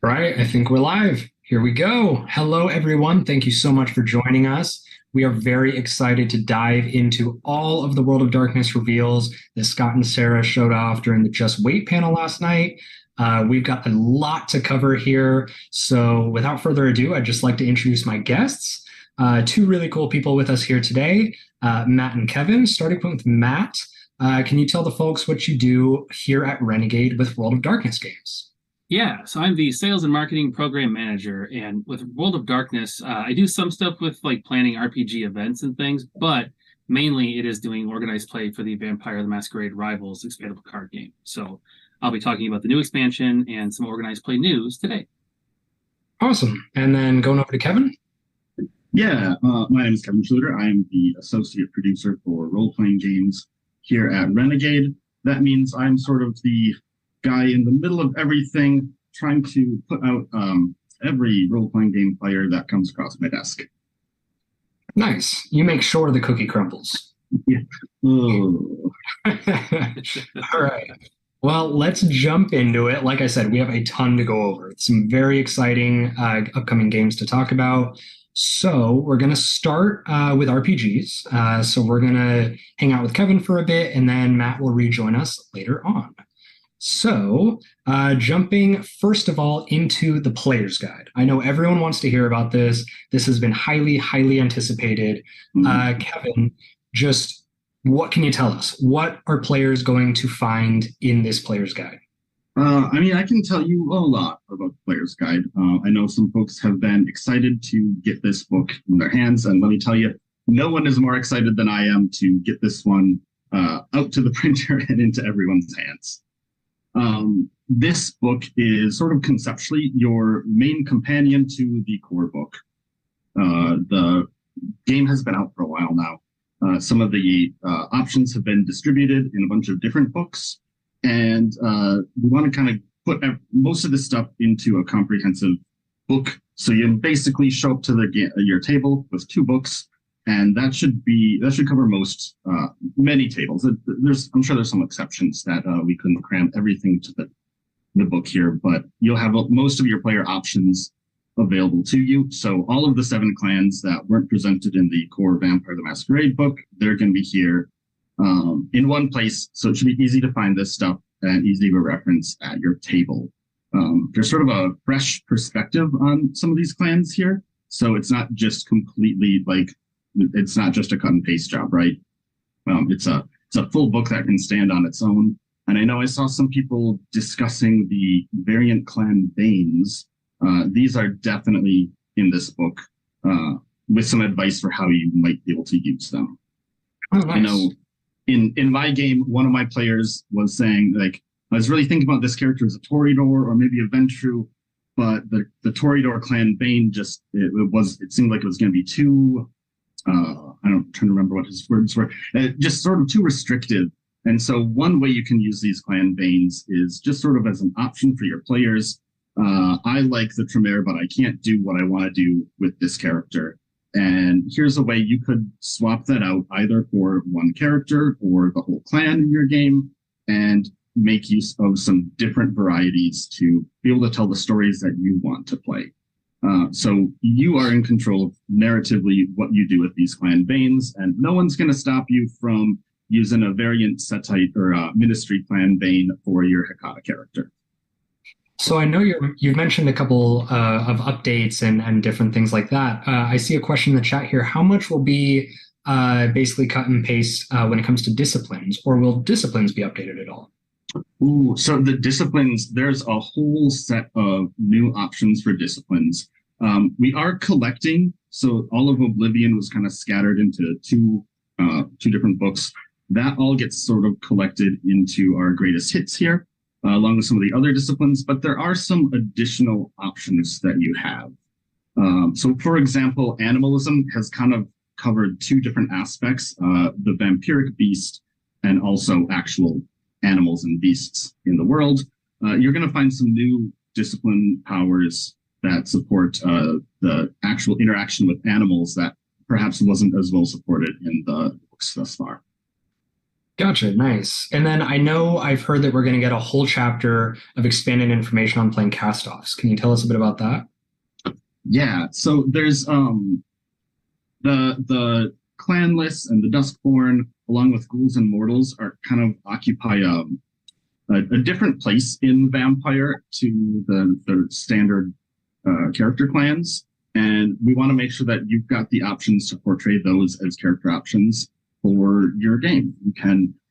Right, I think we're live. Here we go. Hello, everyone. Thank you so much for joining us. We are very excited to dive into all of the World of Darkness reveals that Scott and Sarah showed off during the Just Wait panel last night. We've got a lot to cover here. So, without further ado, I'd just like to introduce my guests. Two really cool people with us here today, Matt and Kevin. Starting with Matt, can you tell the folks what you do here at Renegade with World of Darkness games? Yeah, so I'm the sales and marketing program manager, and with World of Darkness, I do some stuff with like planning RPG events and things, but mainly it is doing organized play for the Vampire the Masquerade Rivals expandable card game. So I'll be talking about the new expansion and some organized play news today. Awesome. And then going over to Kevin. Yeah, my name is Kevin Schluter. I am the associate producer for role-playing games here at Renegade. That means I'm sort of the guy in the middle of everything, trying to put out every role-playing game player that comes across my desk. Nice. You make sure the cookie crumbles. Yeah. Oh. All right. Well, let's jump into it. Like I said, we have a ton to go over. Some very exciting upcoming games to talk about. So we're going to start with RPGs. So we're going to hang out with Kevin for a bit, and then Matt will rejoin us later on. So, jumping first of all into the player's guide. I know everyone wants to hear about this. This has been highly, highly anticipated. Kevin, just what can you tell us? What are players going to find in this player's guide? I can tell you a lot about the Player's Guide. I know some folks have been excited to get this book in their hands, and let me tell you, no one is more excited than I am to get this one out to the printer and into everyone's hands. This book is sort of conceptually your main companion to the core book. The game has been out for a while now. Some of the options have been distributed in a bunch of different books, and we want to kind of put most of this stuff into a comprehensive book. So you basically show up to your table with two books, and that should cover many tables. I'm sure there's some exceptions that we couldn't cram everything to the book here, but you'll have most of your player options available to you. So all of the 7 clans that weren't presented in the core Vampire the Masquerade book, they're going to be here in one place. So it should be easy to find this stuff and easy to reference at your table. There's sort of a fresh perspective on some of these clans here. So it's not just completely it's not just a cut and paste job, right? It's a full book that can stand on its own. And I know I saw some people discussing the variant clan Banes. These are definitely in this book with some advice for how you might be able to use them. Oh, nice. I know in my game, one of my players was saying, I was really thinking about this character as a Toreador or maybe a Ventru, but the Toreador clan Bane it seemed like it was going to be too, I'm trying to remember what his words were, just sort of too restrictive. And so one way you can use these clan Banes is just sort of as an option for your players. I like the Tremere, but I can't do what I want to do with this character. And here's a way you could swap that out either for one character or the whole clan in your game and make use of some different varieties to be able to tell the stories that you want to play. So you are in control of narratively what you do with these clan Banes, and no one's going to stop you from using a variant Setite or Ministry clan Bane for your Hekata character. So I know you've mentioned a couple of updates and different things like that. I see a question in the chat here. How much will be basically cut and paste when it comes to disciplines, or will disciplines be updated at all? Ooh, so the disciplines, there's a whole set of new options for disciplines. We are collecting, so all of Oblivion was kind of scattered into two different books. That all gets sort of collected into our greatest hits here, along with some of the other disciplines, but there are some additional options that you have. So for example, animalism has kind of covered 2 different aspects, the vampiric beast and also actual animals and beasts in the world. You're going to find some new discipline powers that support the actual interaction with animals that perhaps wasn't as well supported in the books thus far. Gotcha, nice. And then I know I've heard that we're going to get a whole chapter of expanded information on playing cast-offs. Can you tell us a bit about that? Yeah, so there's the clan lists and the Duskborn, along with ghouls and mortals, are kind of occupy a different place in Vampire to the standard character clans, and we want to make sure that you've got the options to portray those as character options for your game.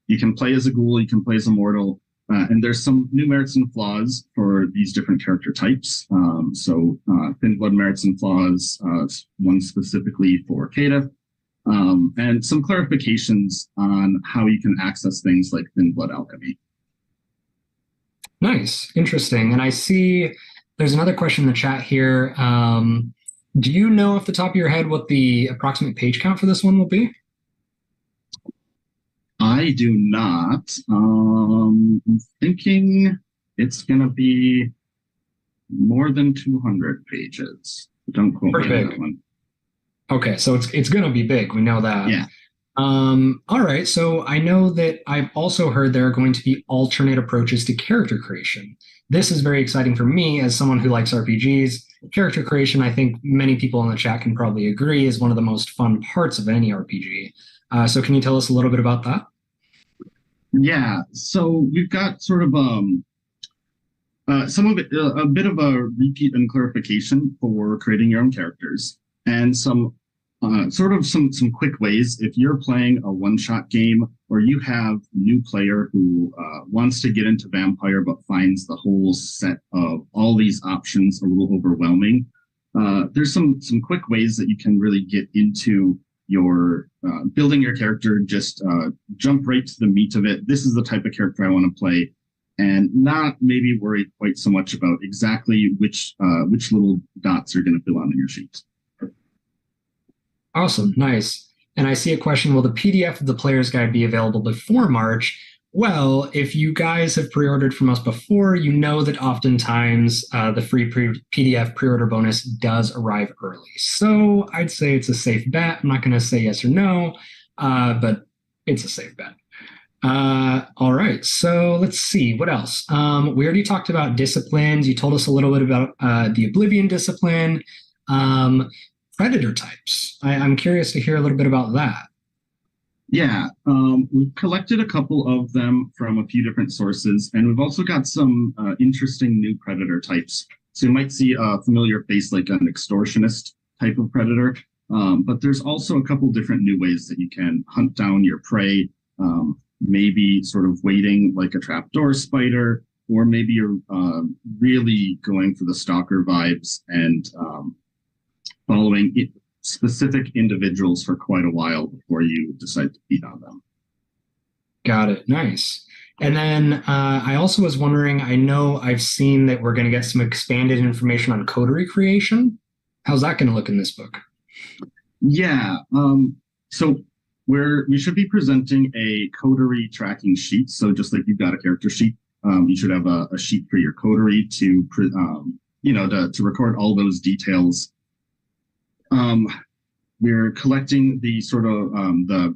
You can play as a ghoul, you can play as a mortal, and there's some new merits and flaws for these different character types. Thin blood merits and flaws, one specifically for Kata, and some clarifications on how you can access things like thin blood alchemy. Nice, interesting. And I see there's another question in the chat here. Do you know off the top of your head what the approximate page count for this one will be? I do not. I'm thinking it's going to be more than 200 pages. Don't quote me on that one. Okay, so it's going to be big. We know that. Yeah. All right, so I know that I've also heard there are going to be alternate approaches to character creation. This is very exciting for me as someone who likes RPGs. Character creation, I think many people in the chat can probably agree, is one of the most fun parts of any RPG. So can you tell us a little bit about that? Yeah, so we've got sort of some of it, a bit of a repeat and clarification for creating your own characters, and some quick ways. If you're playing a one-shot game, or you have a new player who wants to get into Vampire but finds the whole set of all these options a little overwhelming, there's some quick ways that you can really get into your building your character. Just jump right to the meat of it. This is the type of character I want to play, and not maybe worry quite so much about exactly which little dots are going to fill on in your sheet. Awesome, nice. And I see a question, will the PDF of the player's guide be available before March? Well, if you guys have pre-ordered from us before, you know that oftentimes the free PDF pre-order bonus does arrive early. So I'd say it's a safe bet. I'm not going to say yes or no, but it's a safe bet. All right, so let's see, what else? We already talked about disciplines. You told us a little bit about the Oblivion discipline. Predator types. I'm curious to hear a little bit about that. Yeah, we've collected a couple of them from a few different sources, and we've also got some interesting new predator types. So you might see a familiar face like an extortionist type of predator, but there's also a couple different new ways that you can hunt down your prey, maybe sort of waiting like a trapdoor spider, or maybe you're really going for the stalker vibes and following specific individuals for quite a while before you decide to feed on them. Got it. Nice. And then I also was wondering, I know I've seen that we're going to get some expanded information on coterie creation. How's that going to look in this book? Yeah. So we should be presenting a coterie tracking sheet. So just like you've got a character sheet, you should have a sheet for your coterie to record all those details. We're collecting the sort of the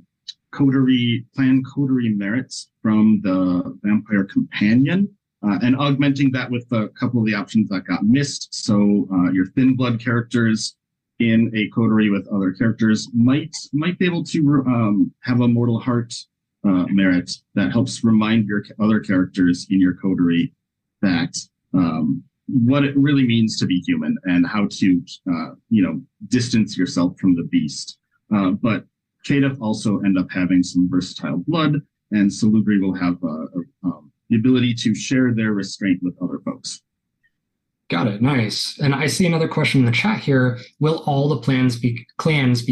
clan coterie merits from the Vampire Companion, and augmenting that with a couple of the options that got missed. So your thin blood characters in a coterie with other characters might be able to have a mortal heart merit that helps remind your other characters in your coterie that what it really means to be human and how to distance yourself from the beast. But Kata also end up having some versatile blood, and Salubri will have the ability to share their restraint with other folks. Got it. Nice. And I see another question in the chat here. Will all the clans be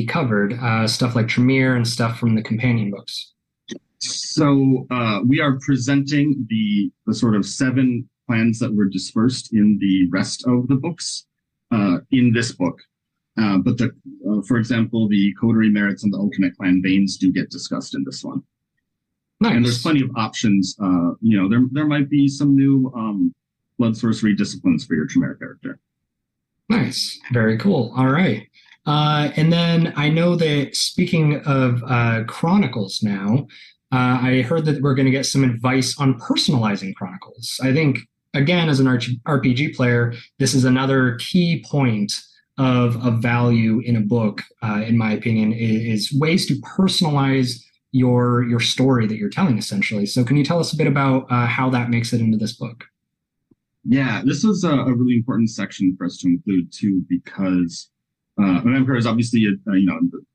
covered? Stuff like Tremere and stuff from the companion books. So we are presenting the sort of 7 plans that were dispersed in the rest of the books in this book. But for example, the coterie merits and the Ultimate Clan Banes do get discussed in this one. Nice. And there's plenty of options. There might be some new blood sorcery disciplines for your Tremere character. Nice. Very cool. All right. And then I know that speaking of Chronicles now, I heard that we're going to get some advice on personalizing Chronicles. I think, again, as an RPG player, this is another key point of value in a book, in my opinion, is ways to personalize your story that you're telling, essentially. So can you tell us a bit about how that makes it into this book? Yeah, this was a really important section for us to include too, because Vampire is obviously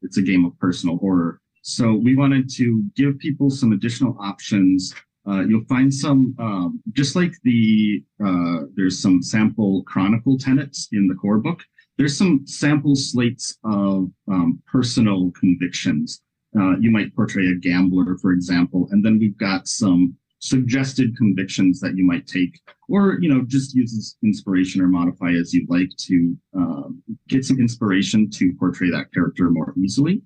it's a game of personal horror. So we wanted to give people some additional options. You'll find some, just like there's some sample chronicle tenets in the core book. There's some sample slates of personal convictions. You might portray a gambler, for example, and then we've got some suggested convictions that you might take, or just use as inspiration or modify as you'd like to get some inspiration to portray that character more easily.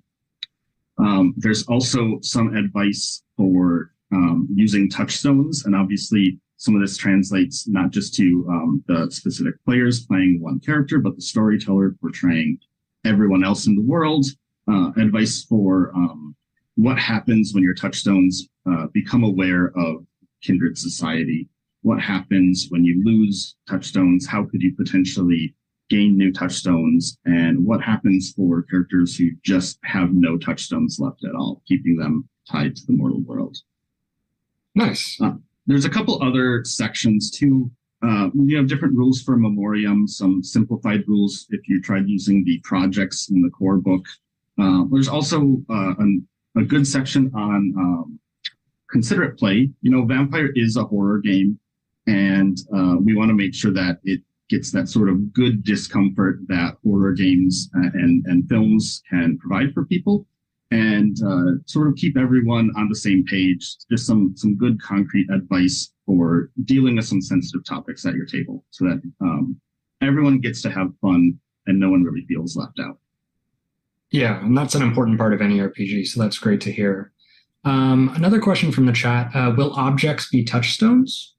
There's also some advice for using touchstones, and obviously some of this translates not just to the specific players playing one character, but the storyteller portraying everyone else in the world. Advice for what happens when your touchstones become aware of kindred society. What happens when you lose touchstones? How could you potentially gain new touchstones? And what happens for characters who just have no touchstones left at all, keeping them tied to the mortal world? Nice. There's a couple other sections too. You have different rules for Memoriam, some simplified rules if you tried using the projects in the core book. There's also a good section on considerate play. Vampire is a horror game, and we want to make sure that it gets that sort of good discomfort that horror games and films can provide for people, and sort of keep everyone on the same page. Just some good concrete advice for dealing with some sensitive topics at your table, so that everyone gets to have fun and no one really feels left out. Yeah, and that's an important part of any RPG, so that's great to hear. Another question from the chat, will objects be touchstones?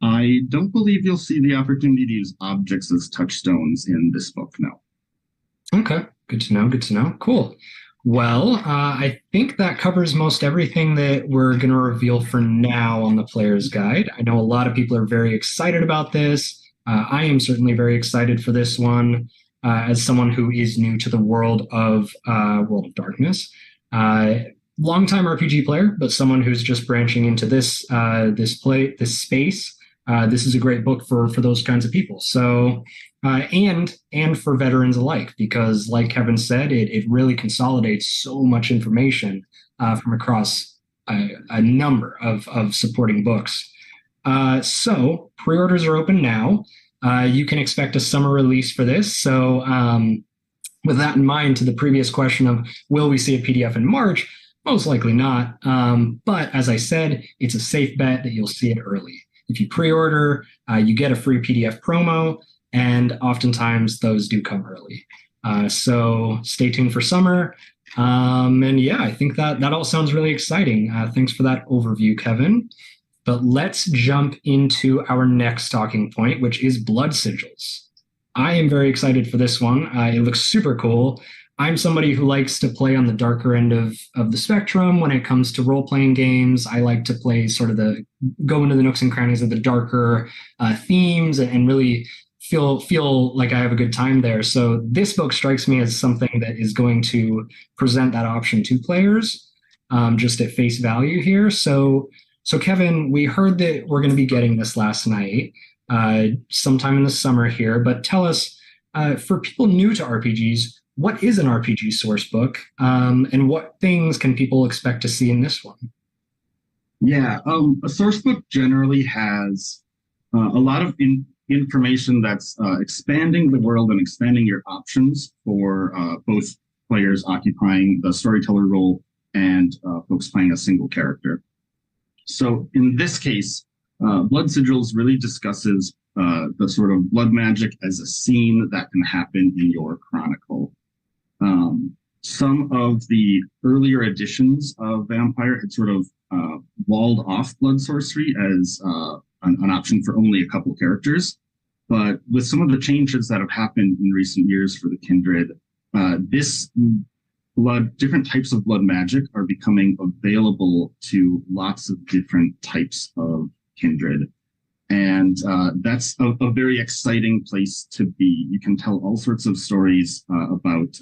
I don't believe you'll see the opportunity to use objects as touchstones in this book, no. Okay, good to know. Cool. Well, I think that covers most everything that we're going to reveal for now on the Player's Guide. I know a lot of people are very excited about this. I am certainly very excited for this one. As someone who is new to the world of Darkness. Longtime RPG player, but someone who's just branching into this space. This is a great book for those kinds of people. So, and for veterans alike, because like Kevin said, it really consolidates so much information from across a number of supporting books. So pre-orders are open now. You can expect a summer release for this. So with that in mind, to the previous question of will we see a PDF in March? Most likely not. But as I said, it's a safe bet that you'll see it early. If you pre-order, you get a free PDF promo, and oftentimes those do come early. So stay tuned for summer. And yeah, I think that all sounds really exciting. Thanks for that overview, Kevin. But let's jump into our next talking point, which is blood sigils. I am very excited for this one. It looks super cool. I'm somebody who likes to play on the darker end of the spectrum when it comes to role-playing games. I like to play go into the nooks and crannies of the darker themes and really feel like I have a good time there. So this book strikes me as something that is going to present that option to players, just at face value here. So Kevin, we heard that we're going to be getting this last night, sometime in the summer here, but tell us, for people new to RPGs, what is an RPG source book, and what things can people expect to see in this one? Yeah, a source book generally has a lot of information that's expanding the world and expanding your options for both players occupying the storyteller role and folks playing a single character. So in this case, Blood Sigils really discusses the sort of blood magic as a scene that can happen in your chronicle. Some of the earlier editions of Vampire had sort of walled off blood sorcery as an option for only a couple characters. But with some of the changes that have happened in recent years for the Kindred, this different types of blood magic are becoming available to lots of different types of kindred. And that's a very exciting place to be. You can tell all sorts of stories about,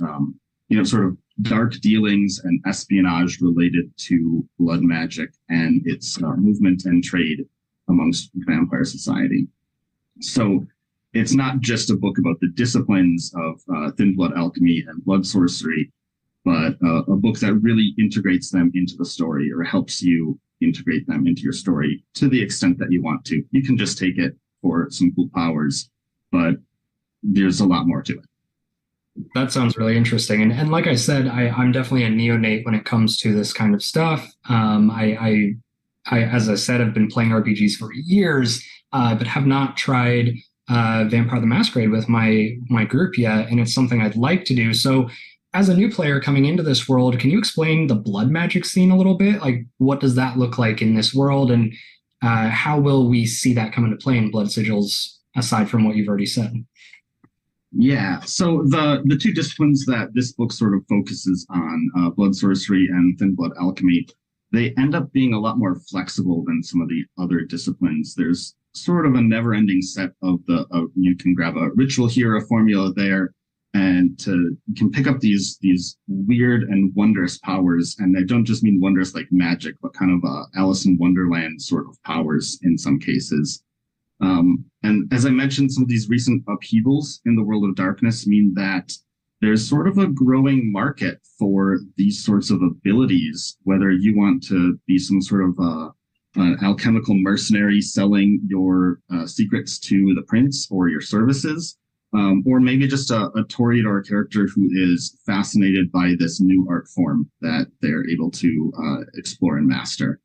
sort of dark dealings and espionage related to blood magic and its movement and trade amongst vampire society. So it's not just a book about the disciplines of thin blood alchemy and blood sorcery, but a book that really integrates them into the story or helps you integrate them into your story to the extent that you want to. You can just take it for some cool powers, but there's a lot more to it. That sounds really interesting. And like I said, I'm definitely a neonate when it comes to this kind of stuff. I, as I said, I've been playing RPGs for years, but have not tried Vampire the Masquerade with my group yet, and it's something I'd like to do. So as a new player coming into this world, can you explain the blood magic scene a little bit? Like, what does that look like in this world, and how will we see that come into play in Blood Sigils, aside from what you've already said? Yeah, so the two disciplines that this book sort of focuses on, blood sorcery and thin blood alchemy, they end up being a lot more flexible than some of the other disciplines. There's sort of a never-ending set of you can grab a ritual here, a formula there, and you can pick up these weird and wondrous powers. And I don't just mean wondrous like magic, but kind of Alice in Wonderland sort of powers in some cases. And as I mentioned, some of these recent upheavals in the world of darkness mean that there's sort of a growing market for these sorts of abilities, whether you want to be some sort of an alchemical mercenary selling your secrets to the prince or your services, or maybe just a Toreador character who is fascinated by this new art form that they're able to explore and master.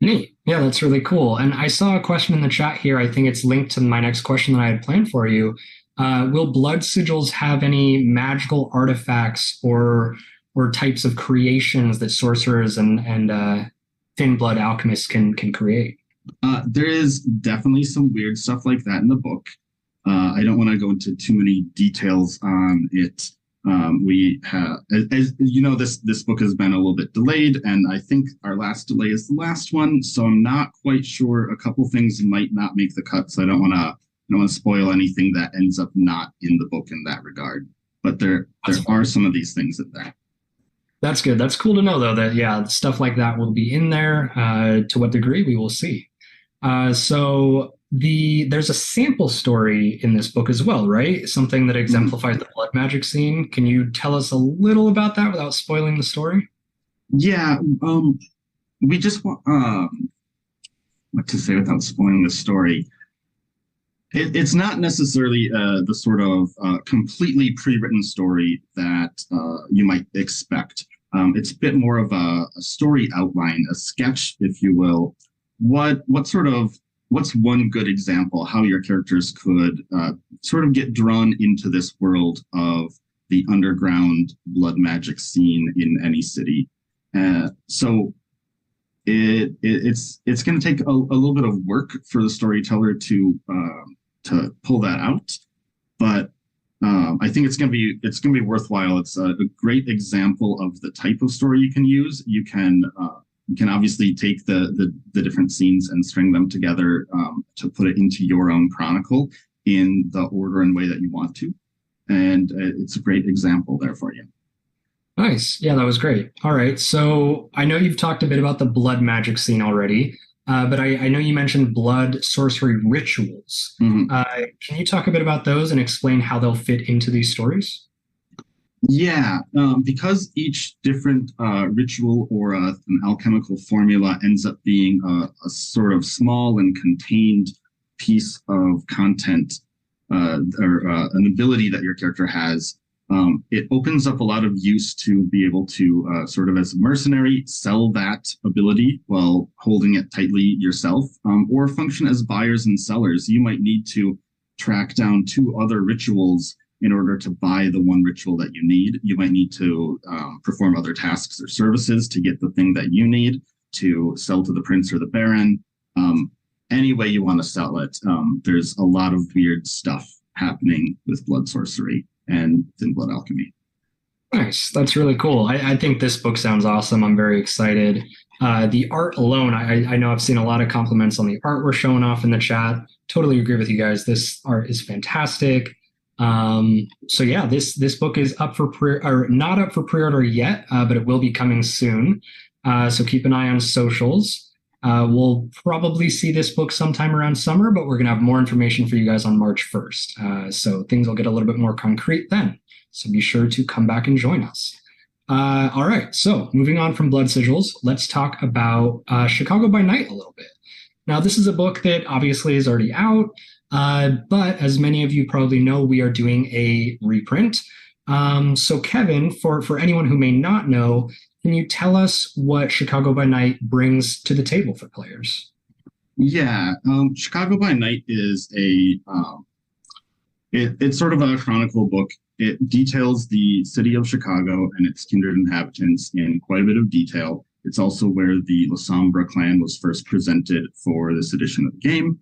Neat. Yeah, that's really cool. And I saw a question in the chat here. I think it's linked to my next question that I had planned for you. Will Blood Sigils have any magical artifacts or types of creations that sorcerers and thin blood alchemists can create? There is definitely some weird stuff like that in the book. I don't want to go into too many details on it. We have, as you know, this book has been a little bit delayed, and I think our last delay is the last one. So I'm not quite sure. A couple things might not make the cut, so I don't want to spoil anything that ends up not in the book in that regard. But there are some of these things in there. That's good. That's cool to know, though, that, yeah, stuff like that will be in there. To what degree, we will see. So there's a sample story in this book as well, right? Something that exemplifies the blood magic scene. Can you tell us a little about that without spoiling the story? Yeah, we just want what to say without spoiling the story. It's not necessarily the sort of completely pre-written story that you might expect. It's a bit more of a story outline, a sketch, if you will. What's one good example how your characters could sort of get drawn into this world of the underground blood magic scene in any city? So it's going to take a little bit of work for the storyteller to pull that out, but I think it's going to be worthwhile. It's a great example of the type of story you can use. You can obviously take the different scenes and string them together to put it into your own chronicle in the order and way that you want to. And it's a great example there for you. Nice. Yeah, that was great. All right. So I know you've talked a bit about the blood magic scene already, but I know you mentioned blood sorcery rituals. Mm-hmm. Can you talk a bit about those and explain how they'll fit into these stories? Yeah, because each different ritual or an alchemical formula ends up being a sort of small and contained piece of content or an ability that your character has, it opens up a lot of use to be able to sort of as a mercenary sell that ability while holding it tightly yourself, or function as buyers and sellers. You might need to track down 2 other rituals in order to buy the one ritual that you need. You might need to perform other tasks or services to get the thing that you need to sell to the prince or the baron. Any way you want to sell it. There's a lot of weird stuff happening with blood sorcery and thin blood alchemy. Nice. That's really cool. I think this book sounds awesome. I'm very excited. The art alone, I know I've seen a lot of compliments on the art we're showing off in the chat. Totally agree with you guys. This art is fantastic. So yeah, this book is up for or not up for pre-order yet, but it will be coming soon. So keep an eye on socials. We'll probably see this book sometime around summer, but we're gonna have more information for you guys on March 1st. So things will get a little bit more concrete then. So be sure to come back and join us. All right, so moving on from Blood Sigils, let's talk about Chicago by Night a little bit. Now, this is a book that obviously is already out, but as many of you probably know, we are doing a reprint. So Kevin, for anyone who may not know, can you tell us what Chicago by Night brings to the table for players? Yeah, Chicago by Night is it's sort of a chronicle book. It details the city of Chicago and its kindred inhabitants in quite a bit of detail. It's also where the La Sombra clan was first presented for this edition of the game.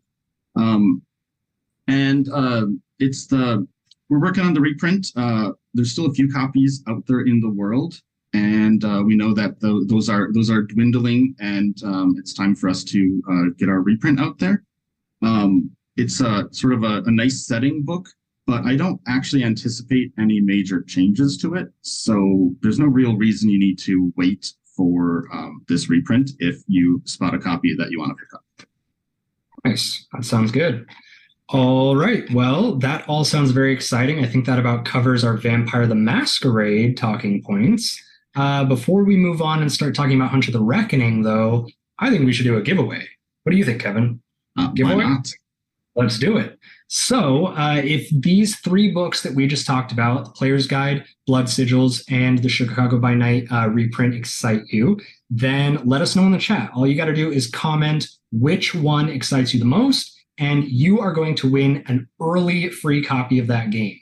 We're working on the reprint. There's still a few copies out there in the world, and we know that those are dwindling, and it's time for us to get our reprint out there. It's sort of a nice setting book, but I don't actually anticipate any major changes to it. So there's no real reason you need to wait for this reprint if you spot a copy that you want to pick up. Nice. That sounds good. All right. Well, that all sounds very exciting. I think that about covers our Vampire the Masquerade talking points. Before we move on and start talking about Hunter the Reckoning, though, I think we should do a giveaway. What do you think, Kevin? Giveaway? Why not? Let's do it. So if these three books that we just talked about, The Player's Guide, Blood Sigils, and the Chicago by Night reprint excite you, then let us know in the chat. All you got to do is comment which one excites you the most, and you are going to win an early free copy of that game.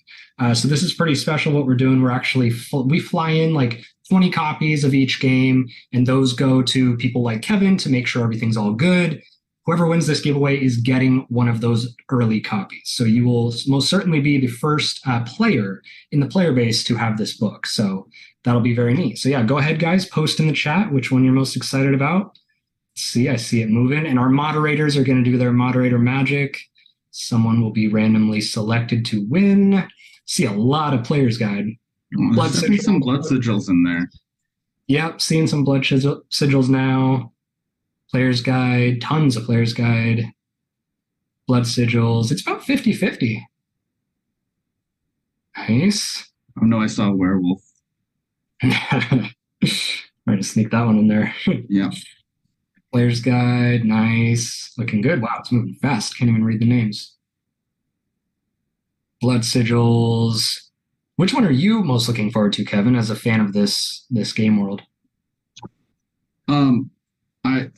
So this is pretty special what we're doing. We're actually, we fly in like 20 copies of each game, and those go to people like Kevin to make sure everything's all good. Whoever wins this giveaway is getting one of those early copies. So you will most certainly be the first player in the player base to have this book. So that'll be very neat. So yeah, go ahead, guys, post in the chat which one you're most excited about. See, I see it moving. And our moderators are going to do their moderator magic. Someone will be randomly selected to win. See a lot of Player's Guide. There's definitely some blood sigils in there. Yep, seeing some blood sigils now. Player's Guide, tons of Player's Guide, blood sigils. It's about 50-50. Nice. Oh no, I saw a werewolf. Trying to sneak that one in there. Yeah. Player's Guide, nice. Looking good. Wow, it's moving fast. Can't even read the names. Blood sigils. Which one are you most looking forward to, Kevin, as a fan of this game world?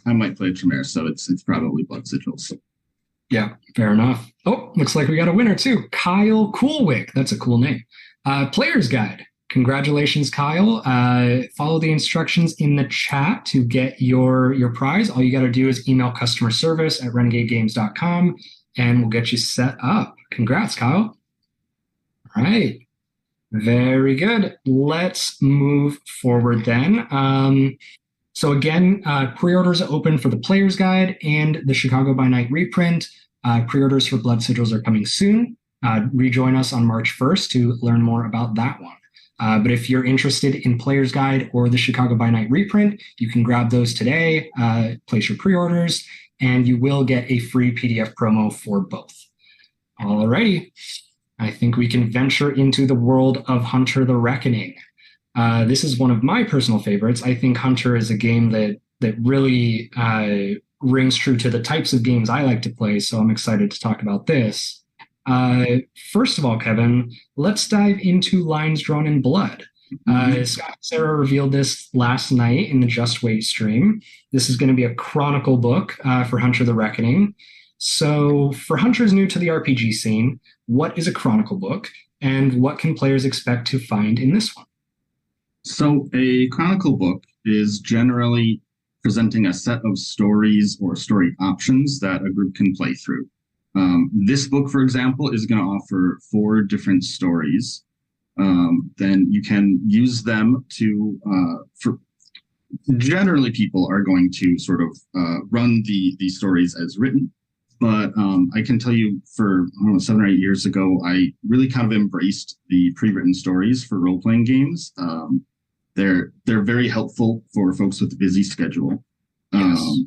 I might play Tremere, so it's probably Blood Sigils. Yeah, fair enough. Oh, looks like we got a winner too. Kyle Coolwick. That's a cool name. Player's Guide. Congratulations, Kyle. Follow the instructions in the chat to get your prize. All you got to do is email customer service at renegadegames.com and we'll get you set up. Congrats, Kyle. All right. Very good. Let's move forward then. So again, pre-orders are open for the Player's Guide and the Chicago by Night reprint. Pre-orders for Blood Sigils are coming soon. Rejoin us on March 1st to learn more about that one. But if you're interested in Player's Guide or the Chicago by Night reprint, you can grab those today, place your pre-orders, and you will get a free PDF promo for both. Alrighty, I think we can venture into the world of Hunter the Reckoning. This is one of my personal favorites. I think Hunter is a game that really rings true to the types of games I like to play, so I'm excited to talk about this. First of all, Kevin, let's dive into Lines Drawn in Blood. Scott and Sarah revealed this last night in the Just Wait stream. This is going to be a chronicle book for Hunter the Reckoning. So for hunters new to the RPG scene, what is a chronicle book, and what can players expect to find in this one? So a chronicle book is generally presenting a set of stories or story options that a group can play through. This book, for example, is going to offer 4 different stories. then you can use them to for generally people are going to sort of run the stories as written. But I can tell you for, I don't know, 7 or 8 years ago, I really kind of embraced the pre-written stories for role-playing games. They're very helpful for folks with a busy schedule. Yes.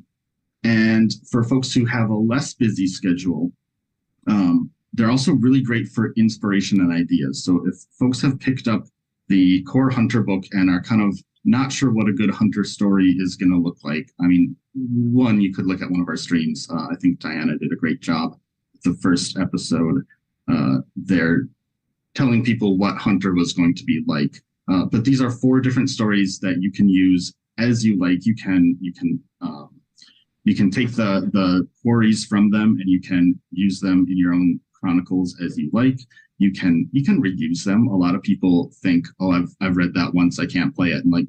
And for folks who have a less busy schedule, they're also really great for inspiration and ideas. So if folks have picked up the core Hunter book and are kind of not sure what a good Hunter story is going to look like, I mean, one, you could look at one of our streams. I think Diana did a great job. The first episode, they're telling people what Hunter was going to be like. But these are 4 different stories that you can use as you like. You can take the quarries from them and you can use them in your own chronicles as you like. You can reuse them. A lot of people think, oh, I've read that once, I can't play it. And like,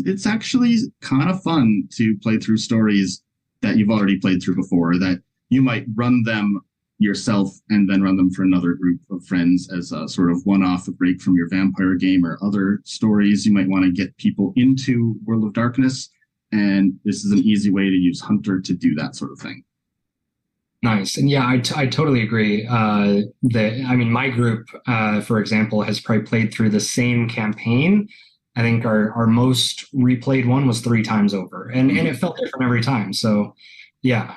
it's actually kind of fun to play through stories that you've already played through before, that you might run them yourself and then run them for another group of friends as a sort of one-off, a break from your vampire game or other stories. You might want to get people into World of Darkness, and this is an easy way to use Hunter to do that sort of thing. Nice. And yeah, I totally agree. My group, for example, has probably played through the same campaign. I think our most replayed one was 3 times over, and it felt different every time. So yeah,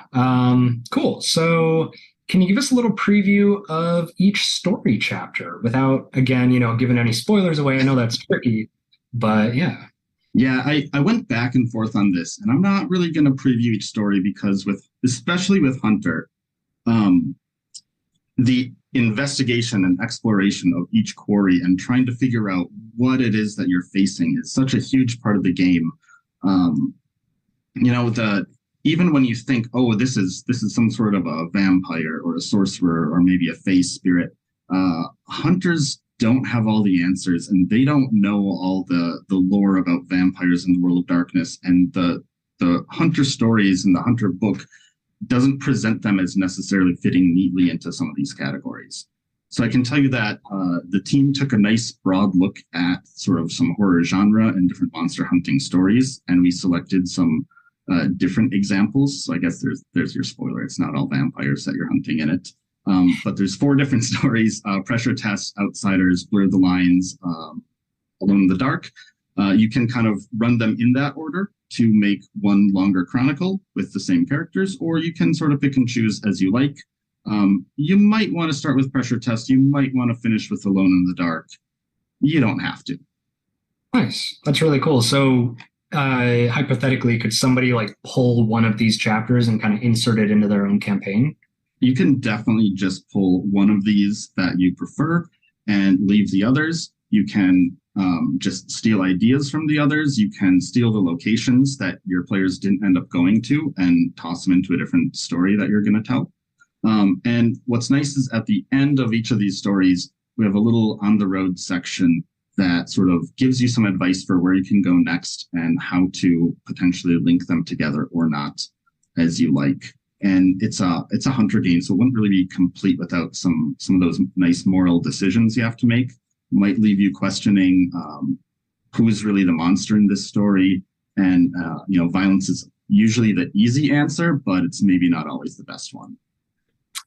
cool. So can you give us a little preview of each story chapter without, again, giving any spoilers away? I know that's tricky, but yeah. Yeah, I went back and forth on this, and I'm not really going to preview each story because especially with Hunter, the investigation and exploration of each quarry and trying to figure out what it is that you're facing is such a huge part of the game. Even when you think, oh, this is some sort of a vampire or a sorcerer or maybe a fae spirit, hunters don't have all the answers, and they don't know all the lore about vampires in the World of Darkness. And the Hunter stories and the Hunter book doesn't present them as necessarily fitting neatly into some of these categories. So I can tell you that the team took a nice broad look at sort of some horror genre and different monster hunting stories, and we selected some different examples. So I guess there's your spoiler. It's not all vampires that you're hunting in it. But there's 4 different stories: Pressure Test, Outsiders, Blur the Lines, Alone in the Dark. You can kind of run them in that order to make one longer chronicle with the same characters, or you can sort of pick and choose as you like. You might want to start with Pressure Test. You might want to finish with Alone in the Dark. You don't have to. Nice. That's really cool. So hypothetically, could somebody like pull one of these chapters and kind of insert it into their own campaign? You can definitely just pull one of these that you prefer and leave the others. You can just steal ideas from the others. You can steal the locations that your players didn't end up going to and toss them into a different story that you're going to tell. And what's nice is at the end of each of these stories, we have a little on the road section that sort of gives you some advice for where you can go next and how to potentially link them together or not as you like. And it's a Hunter game, so it wouldn't really be complete without some of those nice moral decisions you have to make. Might leave you questioning who is really the monster in this story. And violence is usually the easy answer, but it's maybe not always the best one.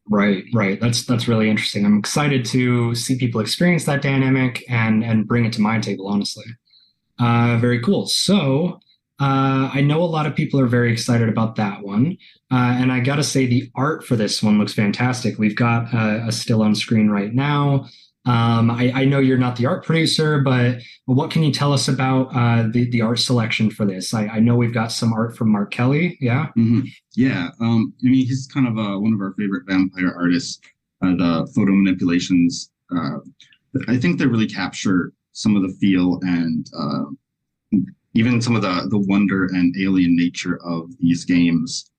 Right. That's really interesting. I'm excited to see people experience that dynamic and bring it to my table, honestly. Very cool. So I know a lot of people are very excited about that one. And I got to say, the art for this one looks fantastic. We've got a still on screen right now. I know you're not the art producer, but what can you tell us about the art selection for this? I know we've got some art from Mark Kelly. Yeah. Mm-hmm. Yeah. He's kind of one of our favorite vampire artists. The photo manipulations, I think they really capture some of the feel and even some of the wonder and alien nature of these games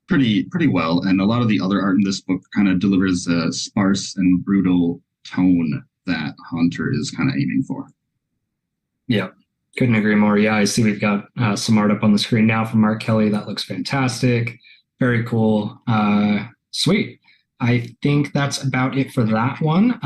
pretty well. And a lot of the other art in this book kind of delivers a sparse and brutal tone that Hunter is kind of aiming for. Yeah, couldn't agree more. Yeah, I see we've got some art up on the screen now from Mark Kelly. That looks fantastic. Very cool. Sweet. I think that's about it for that one.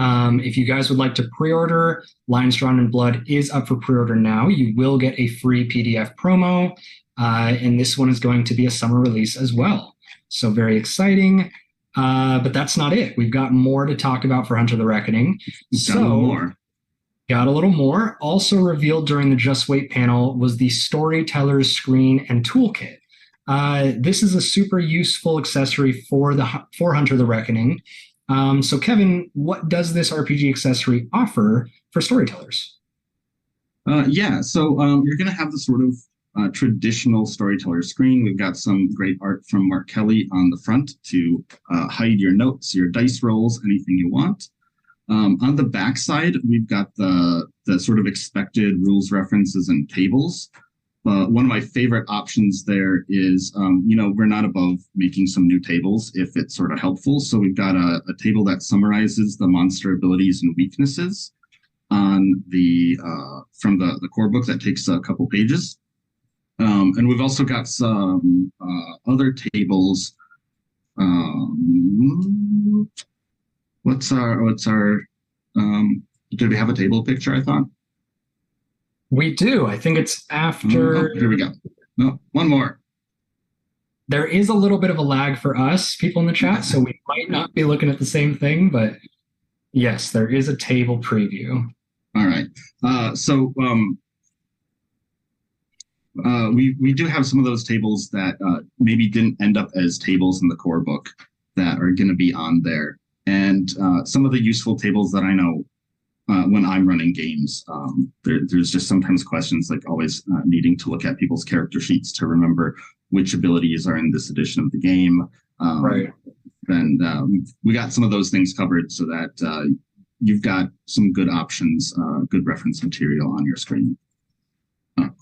If you guys would like to pre-order, Lions Drawn in Blood is up for pre-order now. You will get a free PDF promo, and this one is going to be a summer release as well. So very exciting. But that's not it. We've got more to talk about for Hunter the Reckoning. Got a little more. Got a little more. Also revealed during the Just Wait panel was the Storyteller's screen and toolkit. This is a super useful accessory for Hunter the Reckoning. So Kevin, what does this RPG accessory offer for storytellers? So you're going to have the sort of traditional storyteller screen. We've got some great art from Mark Kelly on the front to hide your notes, your dice rolls, anything you want. On the back side, we've got the sort of expected rules references and tables. One of my favorite options there is, we're not above making some new tables if it's sort of helpful. So we've got a table that summarizes the monster abilities and weaknesses on from the core book that takes a couple pages. And we've also got some other tables. What's our did we have a table picture, I thought? We do. I think it's after. Here we go. No, one more. There is a little bit of a lag for us, people in the chat, so we might not be looking at the same thing, but yes, there is a table preview. All right. We do have some of those tables that maybe didn't end up as tables in the core book that are going to be on there. And some of the useful tables that I know when I'm running games, there's just sometimes questions like always needing to look at people's character sheets to remember which abilities are in this edition of the game. Right. And we got some of those things covered so that you've got some good options, good reference material on your screen.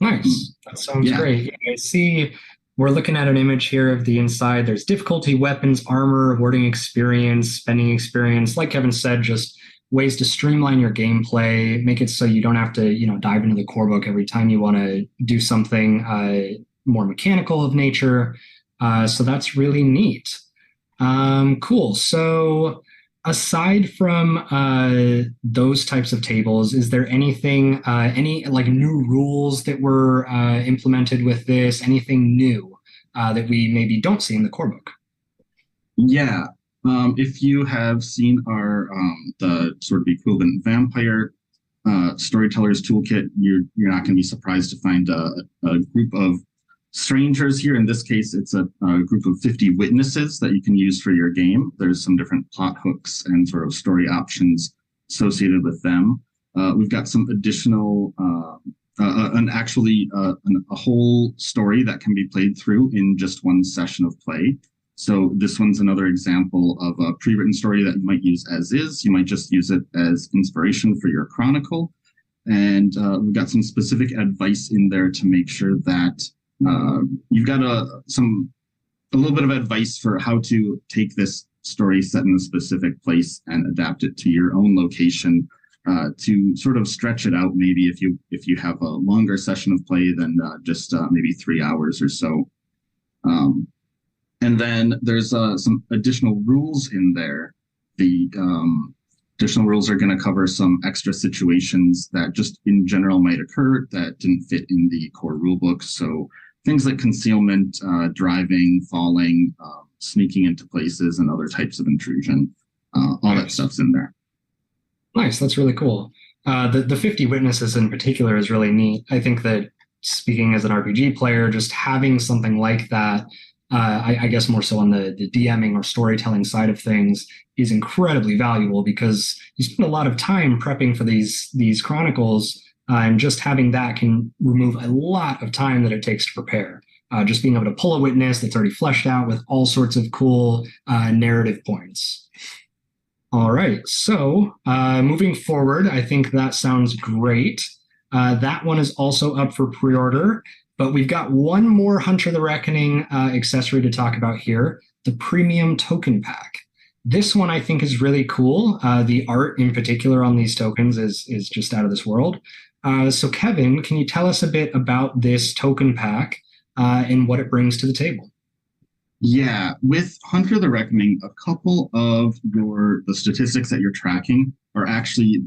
Nice. That sounds great. Yeah, I see we're looking at an image here of the inside. There's difficulty, weapons, armor, awarding experience, spending experience. Like Kevin said, just ways to streamline your gameplay, make it so you don't have to, dive into the core book every time you want to do something more mechanical of nature. So that's really neat. Cool. So aside from those types of tables, is there anything, any like new rules that were implemented with this? Anything new that we maybe don't see in the core book? Yeah. If you have seen our the sort of equivalent vampire storyteller's toolkit, you're not going to be surprised to find a group of strangers here. In this case, it's a group of 50 witnesses that you can use for your game. There's some different plot hooks and sort of story options associated with them. We've got some additional, a whole story that can be played through in just one session of play. So this one's another example of a pre-written story that you might use as is. You might just use it as inspiration for your chronicle. And we've got some specific advice in there to make sure that you've got a little bit of advice for how to take this story set in a specific place and adapt it to your own location to sort of stretch it out. Maybe if you have a longer session of play than just maybe 3 hours or so. And then there's some additional rules in there. The additional rules are going to cover some extra situations that just in general might occur that didn't fit in the core rulebook. So things like concealment, driving, falling, sneaking into places, and other types of intrusion. All that stuff's in there. Nice. That's really cool. The 50 witnesses in particular is really neat. I think that speaking as an RPG player, just having something like that, I guess more so on the DMing or storytelling side of things, is incredibly valuable because you spend a lot of time prepping for these chronicles, and just having that can remove a lot of time that it takes to prepare. Just being able to pull a witness that's already fleshed out with all sorts of cool narrative points. All right, so moving forward, I think that sounds great. That one is also up for pre-order. But we've got one more Hunter the Reckoning accessory to talk about here, the Premium Token Pack. This one I think is really cool. The art in particular on these tokens is just out of this world. So Kevin, can you tell us a bit about this token pack and what it brings to the table? Yeah, with Hunter the Reckoning, a couple of the statistics that you're tracking are actually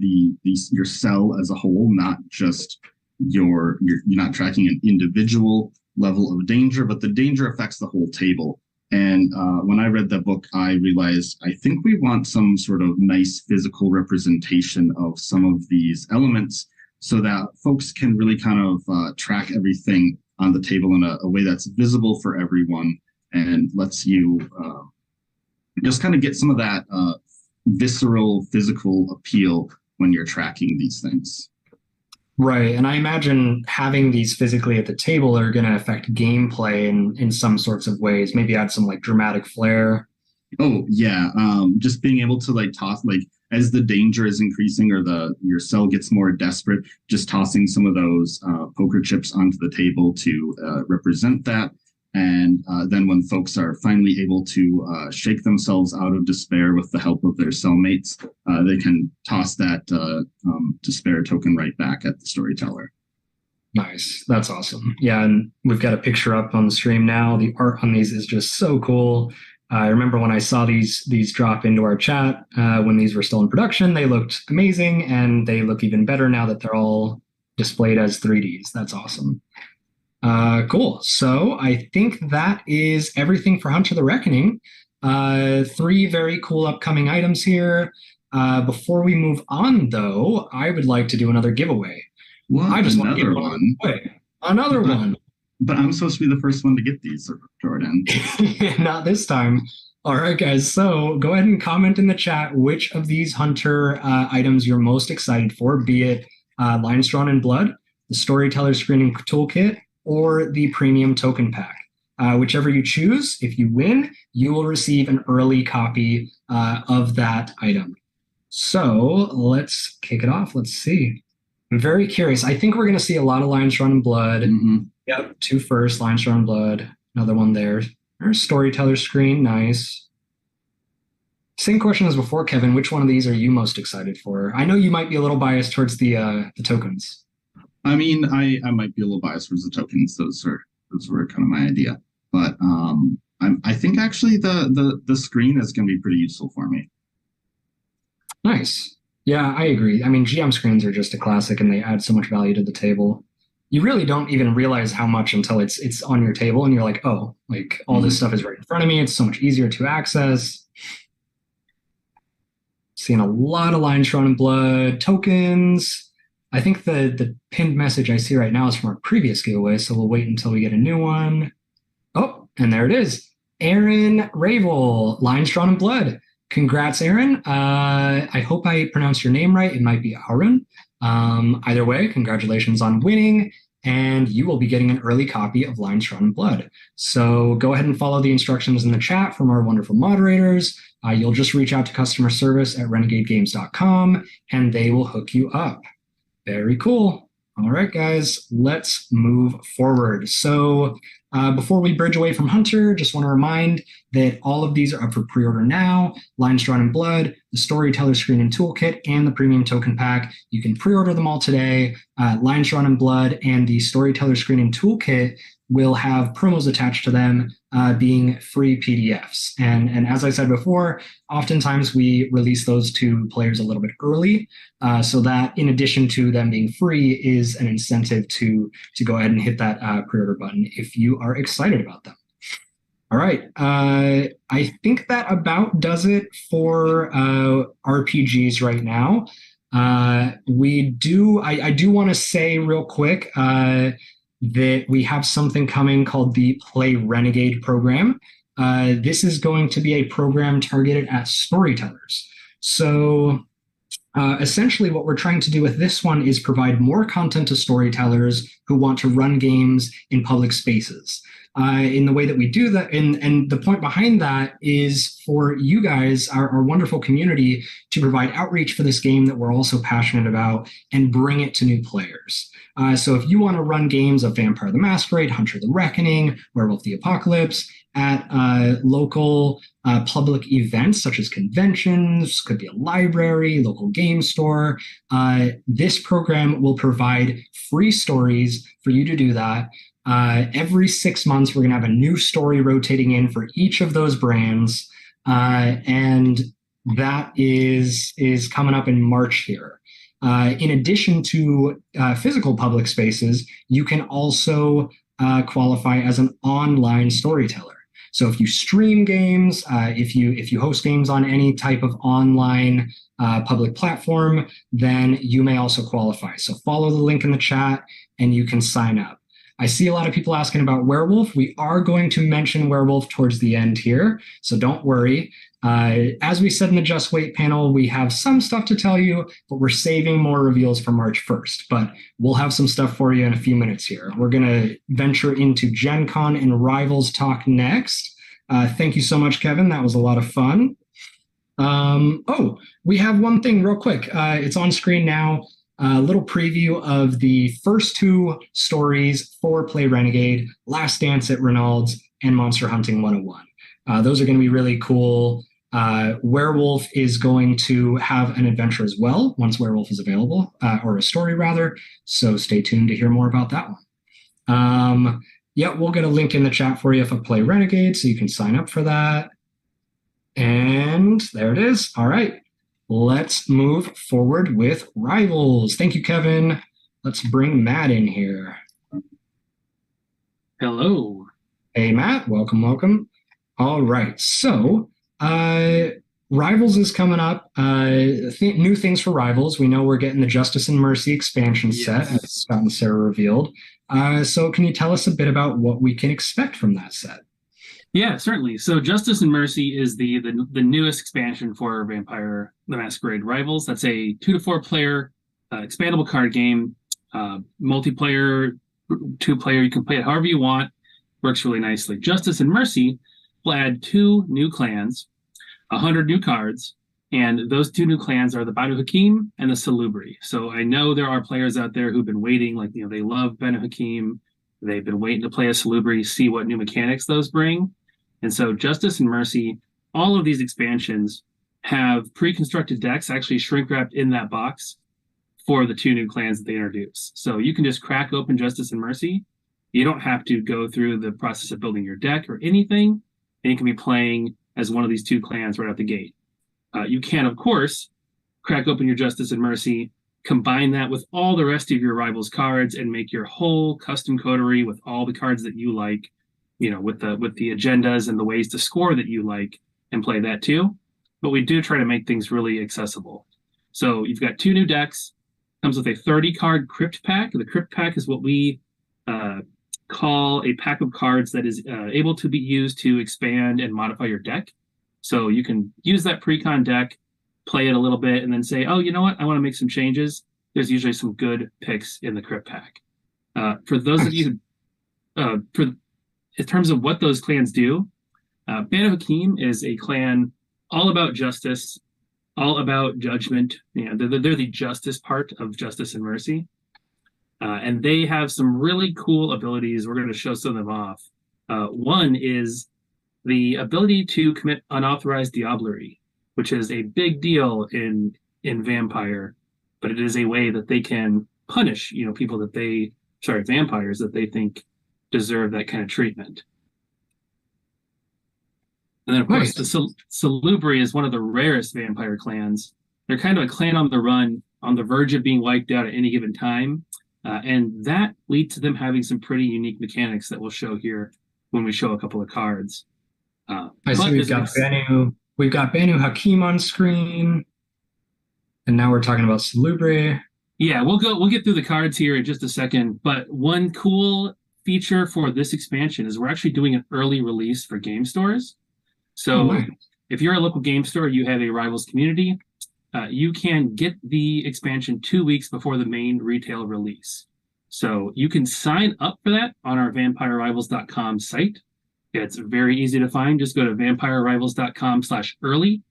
your cell as a whole, not just you're not tracking an individual level of danger, but the danger affects the whole table. And when I read the book, I realized I think we want some sort of nice physical representation of some of these elements so that folks can really kind of track everything on the table in a way that's visible for everyone and lets you just kind of get some of that visceral physical appeal when you're tracking these things. Right. And I imagine having these physically at the table are going to affect gameplay in some sorts of ways, maybe add some like dramatic flair. Oh yeah, just being able to like toss like as the danger is increasing or your cell gets more desperate, just tossing some of those poker chips onto the table to represent that. And then when folks are finally able to shake themselves out of despair with the help of their cellmates, they can toss that despair token right back at the storyteller. Nice. That's awesome. Yeah, and we've got a picture up on the stream now. The art on these is just so cool. I remember when I saw these drop into our chat when these were still in production, they looked amazing, and they look even better now that they're all displayed as 3Ds. That's awesome. Cool. So I think that is everything for Hunter the Reckoning. 3 very cool upcoming items here. Before we move on, though, I would like to do another giveaway. What? I just want to Another give one? away. Another one. But I'm supposed to be the first one to get these, Jordan. Not this time. All right, guys. So go ahead and comment in the chat which of these Hunter items you're most excited for, be it Lines Drawn in Blood, the Storyteller Screening Toolkit, or the Premium Token Pack. Whichever you choose, if you win, you will receive an early copy of that item. So let's kick it off. Let's see. I'm very curious. I think we're going to see a lot of Lines Drawn in Blood. Mm-hmm. Yep, 2 first, Lines Drawn in Blood. Another one there. There's Storyteller Screen. Nice. Same question as before, Kevin. Which one of these are you most excited for? I know you might be a little biased towards the tokens. I mean, I might be a little biased towards the tokens. Those were kind of my idea. But I think actually the screen is going to be pretty useful for me. Nice. Yeah, I agree. I mean, GM screens are just a classic, and they add so much value to the table. You really don't even realize how much until it's on your table, and you're like, oh, like all this stuff is right in front of me. It's so much easier to access. Seeing a lot of Lines Drawn in Blood tokens. I think the pinned message I see right now is from our previous giveaway, so we'll wait until we get a new one. Oh, and there it is. Aaron Ravel, Lines Drawn in Blood. Congrats, Aaron. I hope I pronounced your name right. It might be Aaron. Either way, congratulations on winning, and you will be getting an early copy of Lines Drawn in Blood. So go ahead and follow the instructions in the chat from our wonderful moderators. You'll just reach out to customer service at renegadegames.com, and they will hook you up. Very cool. All right, guys, let's move forward. So before we bridge away from Hunter, just want to remind that all of these are up for pre-order now. Lines Drawn in Blood, the Storyteller Screening Toolkit, and the Premium Token Pack. You can pre-order them all today. Lines Drawn in Blood and the Storyteller Screening Toolkit will have promos attached to them being free PDFs. And as I said before, oftentimes we release those to players a little bit early so that in addition to them being free is an incentive to go ahead and hit that pre-order button if you are excited about them. All right. I think that about does it for RPGs right now. I do want to say real quick that we have something coming called the Play Renegade program. This is going to be a program targeted at storytellers. So essentially what we're trying to do with this one is provide more content to storytellers who want to run games in public spaces. In the way that we do that, and the point behind that is for you guys, our wonderful community, to provide outreach for this game that we're also passionate about and bring it to new players. So if you want to run games of Vampire the Masquerade, Hunter the Reckoning, Werewolf the Apocalypse at local public events such as conventions, could be a library, local game store, this program will provide free stories for you to do that. Every 6 months, we're going to have a new story rotating in for each of those brands. And that is coming up in March here. In addition to physical public spaces, you can also qualify as an online storyteller. So if you stream games, if you host games on any type of online public platform, then you may also qualify. So follow the link in the chat and you can sign up. I see a lot of people asking about Werewolf. We are going to mention Werewolf towards the end here, so don't worry. As we said in the Just Wait panel, we have some stuff to tell you, but we're saving more reveals for March 1st. But we'll have some stuff for you in a few minutes here. We're going to venture into Gen Con and Rivals talk next. Thank you so much, Kevin. That was a lot of fun. We have one thing real quick. It's on screen now. A little preview of the first 2 stories for Play Renegade, Last Dance at Reynolds, and Monster Hunting 101. Those are going to be really cool. Werewolf is going to have an adventure as well once Werewolf is available, or a story rather. So stay tuned to hear more about that one. We'll get a link in the chat for you for Play Renegade, so you can sign up for that. And there it is. All right. Let's move forward with Rivals. Thank you, Kevin. Let's bring Matt in here. Hello. Hey, Matt. Welcome, welcome. All right. So, Rivals is coming up. New things for Rivals. We know we're getting the Justice and Mercy expansion set, as Scott and Sarah revealed. So can you tell us a bit about what we can expect from that set? Yeah, certainly. So Justice and Mercy is the newest expansion for Vampire the Masquerade Rivals. That's a 2 to 4 player expandable card game, multiplayer, 2-player. You can play it however you want. Works really nicely. Justice and Mercy will add 2 new clans, 100 new cards, and those 2 new clans are the Banu Hakim and the Salubri. So I know there are players out there who've been waiting, they love Banu Hakim. They've been waiting to play a Salubri, see what new mechanics those bring. And so Justice and Mercy, all of these expansions have pre-constructed decks actually shrink wrapped in that box for the 2 new clans that they introduce. So you can just crack open Justice and Mercy. You don't have to go through the process of building your deck or anything, and you can be playing as one of these 2 clans right out the gate. You can, of course, crack open your Justice and Mercy, combine that with all the rest of your Rivals cards, and make your whole custom coterie with all the cards that you like, with the agendas and the ways to score that you like, and play that too. But we do try to make things really accessible. So you've got 2 new decks. Comes with a 30-card Crypt Pack. The Crypt Pack is what we call a pack of cards that is able to be used to expand and modify your deck. So you can use that pre-con deck, play it a little bit, and then say, oh, you know what? I want to make some changes. There's usually some good picks in the Crypt Pack. For those of you who, in terms of what those clans do, Banu Hakim is a clan all about justice, all about judgment. They're the justice part of Justice and Mercy. And they have some really cool abilities. We're going to show some of them off. One is the ability to commit unauthorized diablerie, which is a big deal in Vampire, but it is a way that they can punish, people vampires that they think deserve that kind of treatment. And then, of course, the Salubri is one of the rarest vampire clans. They're kind of a clan on the run, on the verge of being wiped out at any given time. And that leads to them having some pretty unique mechanics that we'll show here when we show a couple of cards. I see we've got Banu Hakim on screen, and now we're talking about Salubri. Yeah, we'll get through the cards here in just a second. But one cool feature for this expansion is we're actually doing an early release for game stores. So if you're a local game store, you have a Rivals community, you can get the expansion 2 weeks before the main retail release. So you can sign up for that on our vampirerivals.com site. It's very easy to find. Just go to vampirerivals.com/early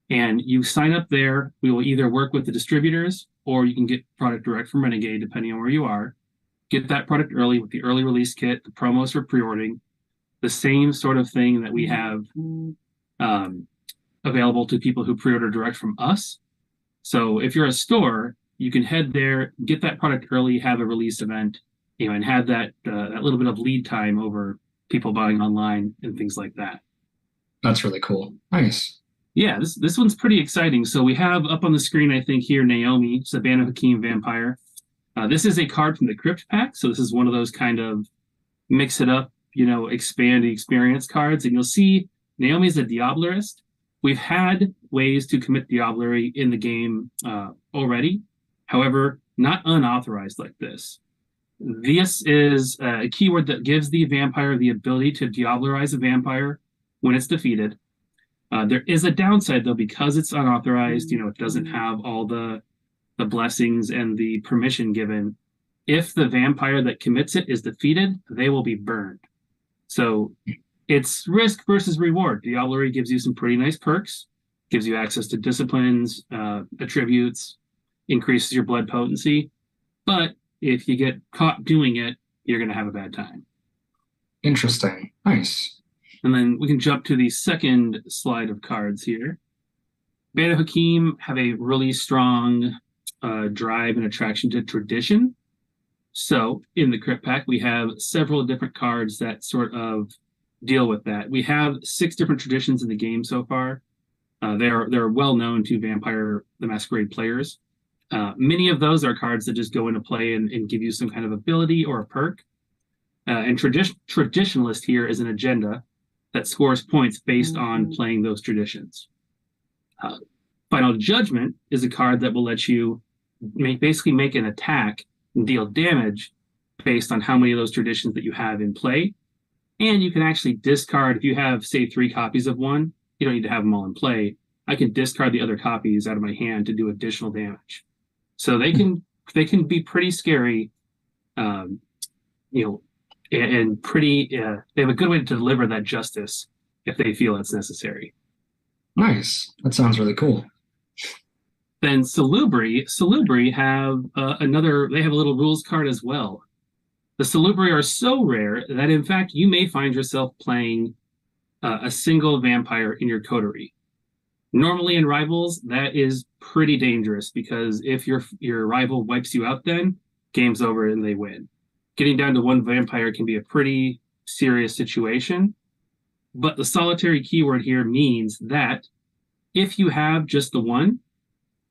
and you sign up there. We will either work with the distributors or you can get product direct from Renegade, depending on where you are. Get that product early with the early release kit, the promos for pre-ordering, the same sort of thing that we have available to people who pre-order direct from us. So if you're a store, you can head there, get that product early, have a release event, and had that little bit of lead time over people buying online and things like that. That's really cool. Nice. Yeah, this one's pretty exciting. So we have up on the screen, I think here, Naomi, Savannah Hakeem Vampire. This is a card from the Crypt Pack, so this is one of those kind of mix it up, expand the experience cards. And you'll see Naomi's a Diablerist. We've had ways to commit Diablerie in the game already, however, not unauthorized like this. This is a keyword that gives the vampire the ability to Diablerize a vampire when it's defeated. There is a downside, though, because it's unauthorized. It doesn't have all the blessings and the permission given. If the vampire that commits it is defeated, they will be burned. So it's risk versus reward. Diablerie gives you some pretty nice perks, gives you access to disciplines, attributes, increases your blood potency. But if you get caught doing it, you're going to have a bad time. Interesting. Nice. And then we can jump to the second slide of cards here. Band of Hakeem have a really strong drive and attraction to tradition. So in the Crypt Pack, we have several different cards that sort of deal with that. We have 6 different traditions in the game so far. They're well known to Vampire the Masquerade players. Many of those are cards that just go into play and give you some kind of ability or a perk. And Traditionalist here is an agenda that scores points based on playing those traditions. Final Judgment is a card that will let you basically make an attack and deal damage based on how many of those traditions that you have in play. And you can actually discard, if you have, say, 3 copies of one, you don't need to have them all in play. I can discard the other copies out of my hand to do additional damage. So they can be pretty scary, and pretty. They have a good way to deliver that justice if they feel it's necessary. Nice. That sounds really cool. Then Salubri have they have a little rules card as well. The Salubri are so rare that, in fact, you may find yourself playing a single vampire in your coterie. Normally in Rivals, that is pretty dangerous because if your rival wipes you out, then game's over and they win. Getting down to one vampire can be a pretty serious situation. But the solitary keyword here means that if you have just the one,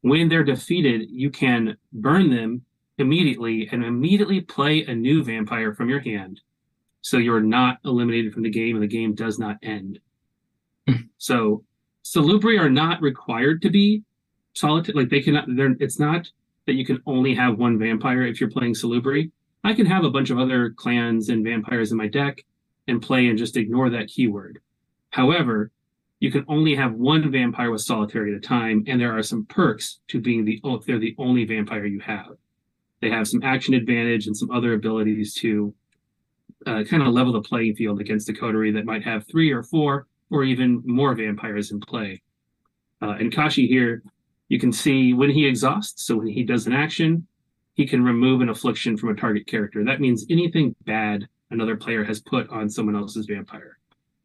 when they're defeated, you can burn them immediately and immediately play a new vampire from your hand. So you're not eliminated from the game and the game does not end. So Salubri are not required to be solitary. Like it's not that you can only have one vampire if you're playing Salubri. I can have a bunch of other clans and vampires in my deck and play and just ignore that keyword. However, you can only have one vampire with solitary at a time, and there are some perks to being they're the only vampire you have. They have some action advantage and some other abilities to kind of level the playing field against a coterie that might have 3 or 4 or even more vampires in play. And Kashi here, you can see when he exhausts, so when he does an action, he can remove an affliction from a target character. That means anything bad another player has put on someone else's vampire.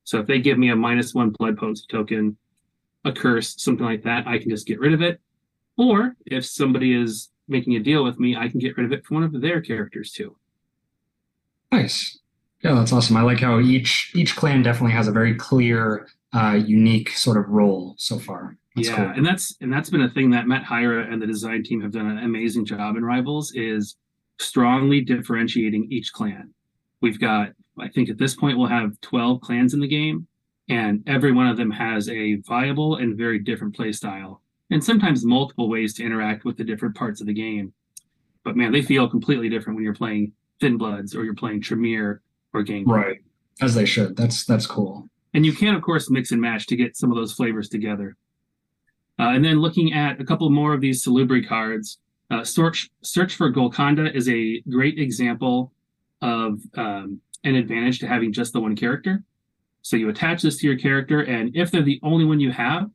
So if they give me a -1 blood potency token, a curse, something like that, I can just get rid of it. Or if somebody is making a deal with me, I can get rid of it for one of their characters too. Nice. Yeah, that's awesome. I like how each clan definitely has a very clear, unique sort of role so far. That's cool. And that's been a thing that Matt Hyra and the design team have done an amazing job in Rivals, is strongly differentiating each clan. We've got, I think at this point we'll have 12 clans in the game, and every one of them has a viable and very different play style, and sometimes multiple ways to interact with the different parts of the game. But man, they feel completely different when you're playing Thin Bloods or you're playing Tremere or Gang. Right, as they should. That's cool. And you can, of course, mix and match to get some of those flavors together. And then looking at a couple more of these Salubri cards, Search for Golconda is a great example of an advantage to having just the one character. So you attach this to your character, and if they're the only one you have,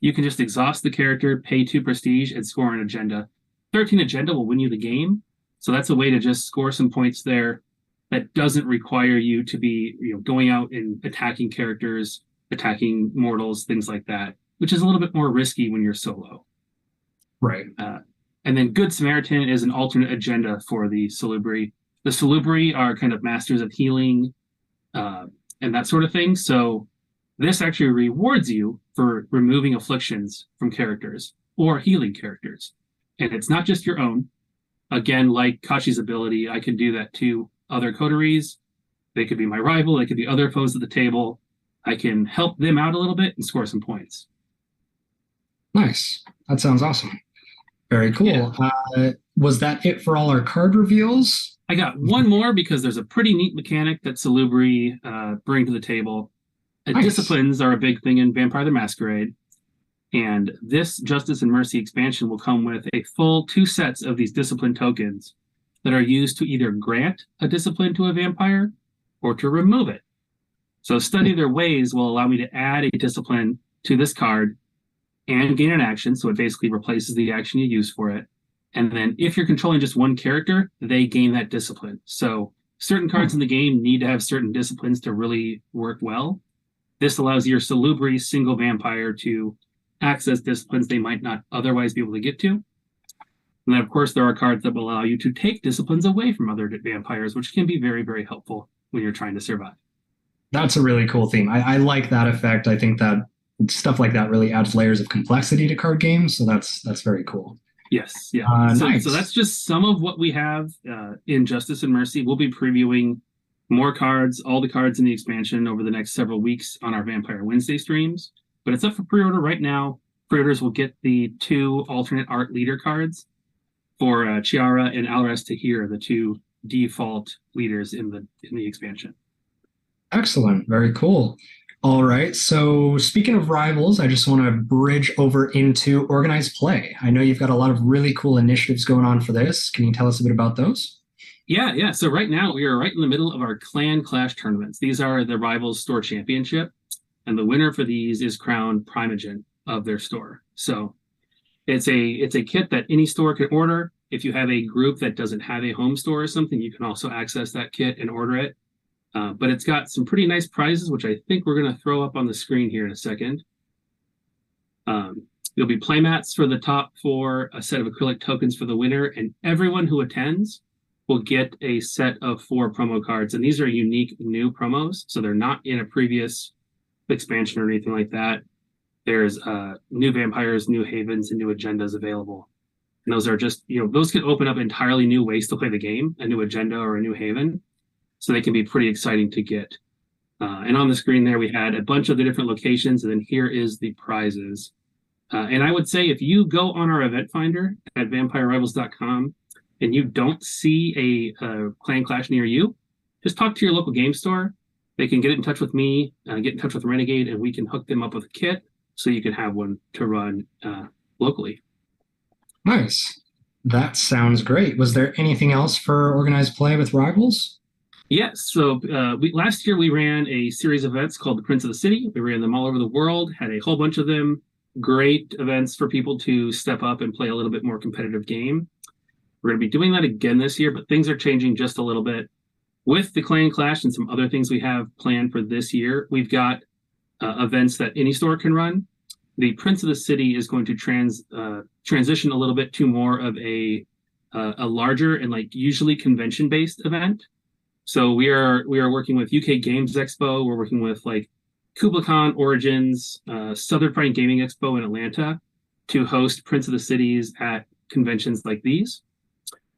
you can just exhaust the character, pay 2 prestige, and score an agenda. 13 agenda will win you the game. So that's a way to just score some points there that doesn't require you to be going out and attacking characters, attacking mortals, things like that, which is a little bit more risky when you're solo. Right. And then Good Samaritan is an alternate agenda for the Salubri. The Salubri are kind of masters of healing and that sort of thing. So this actually rewards you for removing afflictions from characters or healing characters. And it's not just your own. Again, like Kashi's ability, I can do that to other coteries. They could be my rival, they could be other foes at the table. I can help them out a little bit and score some points. Nice. That sounds awesome. Very cool. Yeah. Was that it for all our card reveals? I got one more because there's a pretty neat mechanic that Salubri bring to the table. Nice. Disciplines are a big thing in Vampire the Masquerade. And this Justice and Mercy expansion will come with a full 2 sets of these discipline tokens that are used to either grant a discipline to a vampire or to remove it. So study their ways will allow me to add a discipline to this card and gain an action. So it basically replaces the action you use for it. And then if you're controlling just one character, they gain that discipline. So certain cards in the game need to have certain disciplines to really work well. This allows your Salubri single vampire to access disciplines they might not otherwise be able to get to. And then, of course, there are cards that will allow you to take disciplines away from other vampires, which can be very, very helpful when you're trying to survive. That's a really cool theme. I like that effect. I think that stuff like that really adds layers of complexity to card games. So that's very cool. Yes, yeah. Nice. So that's just some of what we have in Justice and Mercy. We'll be previewing more cards, all the cards in the expansion over the next several weeks on our Vampire Wednesday streams. But it's up for pre-order right now. Pre-orders will get the 2 alternate art leader cards for Chiara and Alras Tahir, the 2 default leaders in the expansion. Excellent. Very cool. All right. So speaking of rivals, I just want to bridge over into organized play. I know you've got a lot of really cool initiatives going on for this. Can you tell us a bit about those? Yeah. So right now we are right in the middle of our Clan Clash tournaments. These are the Rivals Store Championship, and the winner for these is crowned Primogen of their store. So it's a kit that any store can order. If you have a group that doesn't have a home store or something, you can also access that kit and order it. But it's got some pretty nice prizes, which I think we're going to throw up on the screen here in a second. There'll be playmats for the top 4, a set of acrylic tokens for the winner, and everyone who attends will get a set of 4 promo cards. And these are unique new promos, so they're not in a previous expansion or anything like that. There's new vampires, new havens, and new agendas available. And those are just, those can open up entirely new ways to play the game, a new agenda or a new haven. So they can be pretty exciting to get. And on the screen there, we had a bunch of the different locations, and then here is the prizes. And I would say if you go on our event finder at vampirerivals.com and you don't see a Clan Clash near you, just talk to your local game store. They can get in touch with me, get in touch with Renegade, and we can hook them up with a kit so you can have one to run locally. Nice. That sounds great. Was there anything else for organized play with Rivals? Yes. So last year we ran a series of events called the Prince of the City. We ran them all over the world, had a whole bunch of them. Great events for people to step up and play a little bit more competitive game. We're going to be doing that again this year, but things are changing just a little bit. With the Clan Clash and some other things we have planned for this year, we've got events that any store can run. The Prince of the City is going to transition a little bit to more of a larger and usually convention-based event. So we are working with UK Games Expo. We're working with Kubla Khan Origins, Southern Fright Gaming Expo in Atlanta to host Prince of the Cities at conventions like these.